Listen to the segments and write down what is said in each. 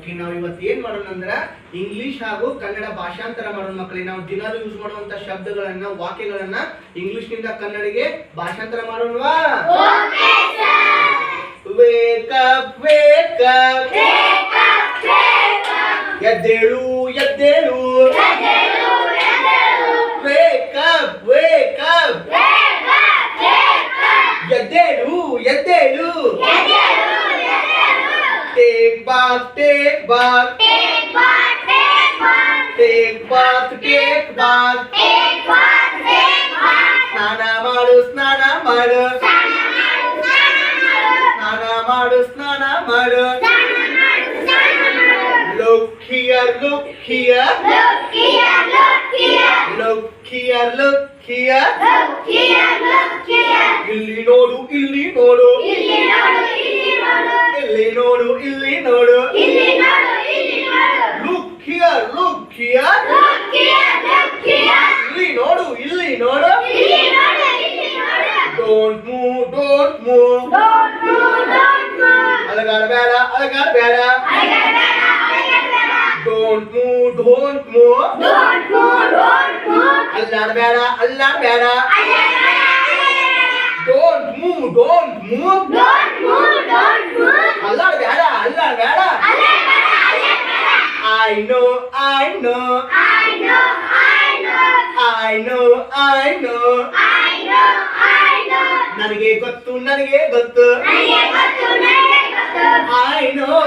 Okay, ನಾವು ಇವತ್ತು ಏನ್ ಮಾಡೋಣ ಅಂದ್ರೆ ಇಂಗ್ಲಿಷ್ ಹಾಗೂ ಕನ್ನಡ ಭಾಷಾಂತರ ಮಾಡೋಣ ಮಕ್ಕಳಿಗೆ. ನಾವು ದಿನಾಲು ಯೂಸ್ ಮಾಡುವಂತ ಶಬ್ದಗಳನ್ನ ವಾಕ್ಯಗಳನ್ನ ಇಂಗ್ಲಿಷ್ ನಿಂದ ಕನ್ನಡಿಗೆ ಭಾಷಾಂತರ ಮಾಡೋಣವಾ? ವೇಕ್ ಅಪ್ ವೇಕ್ ಅಪ್, ಎದ್ದೇಳು ಎದ್ದೇಳು, ವೇಕ್ ಅಪ್ ವೇಕ್ ಅಪ್, ಎದ್ದೇಳು ಎದ್ದೇಳು, take bath take bath, take bath take bath, ಸ್ನಾನ ಮಾಡು ಸ್ನಾನ ಮಾಡು, ಸ್ನಾನ ಮಾಡು ಸ್ನಾನ ಮಾಡು, look here look here, look here look here, ಇಲ್ಲಿ ನೋಡು ಇಲ್ಲಿ ನೋಡು, ಇಲ್ಲಿ ನೋಡು ಇಲ್ಲಿ ನೋಡು, look here look here, ಇಲ್ಲಿ ನೋಡು ಇಲ್ಲಿ ನೋಡು, don't move don't move, ಅಲಗಾಡಬೇಡ ಅಲಗಾಡಬೇಡ, don't move ಅಲ್ಲಾಡಬೇಡ ಅಲ್ಲಾಡಬೇಡ, don't move ಅಲ್ಲಾಡಬೇಡ ಅಲ್ಲಾಡಬೇಡ, I know ನನಗೆ ಗೊತ್ತು ನನಗೆ ಗೊತ್ತು, I know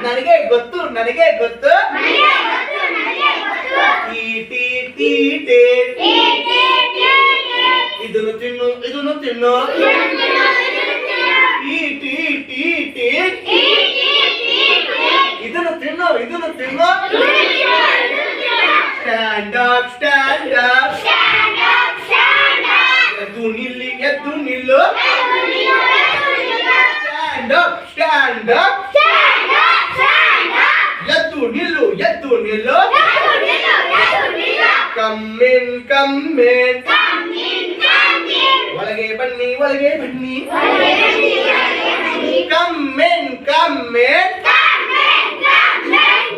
ನನಗೆ ಗೊತ್ತು ನನಗೆ ಗೊತ್ತು, eat ಇದನ್ನು ತಿನ್ನು ಇದನ್ನು ತಿನ್ನು, eat ಇದನ್ನು ತಿನ್ನು ಇದನ್ನು ತಿನ್ನು, stand up ಎದ್ದು ನಿಲ್ಲಿ ಎದ್ದು ನಿಲ್ಲು, stand up ಎದ್ದು ನಿಲ್ಲು ಎದ್ದು ನಿಲ್ಲು, come in ಒಳಗೆ ಬನ್ನಿ ಒಳಗೆ ಬನ್ನಿ, come in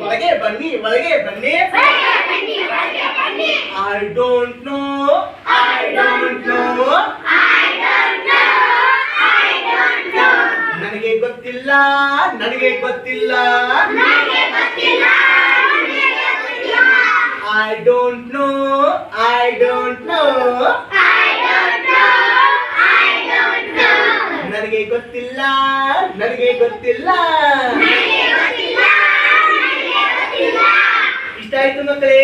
ಒಳಗೆ ಬನ್ನಿ ಒಳಗೆ ಬನ್ನಿ, I don't know ನನಗೆ ಗೊತ್ತಿಲ್ಲ ನನಗೆ ಗೊತ್ತಿಲ್ಲ, I don't know ನನಗೆ ಗೊತ್ತಿಲ್ಲ ನನಗೆ ಗೊತ್ತಿಲ್ಲ. ಇಷ್ಟ ಆಯ್ತು ಮಕ್ಕಳೇ?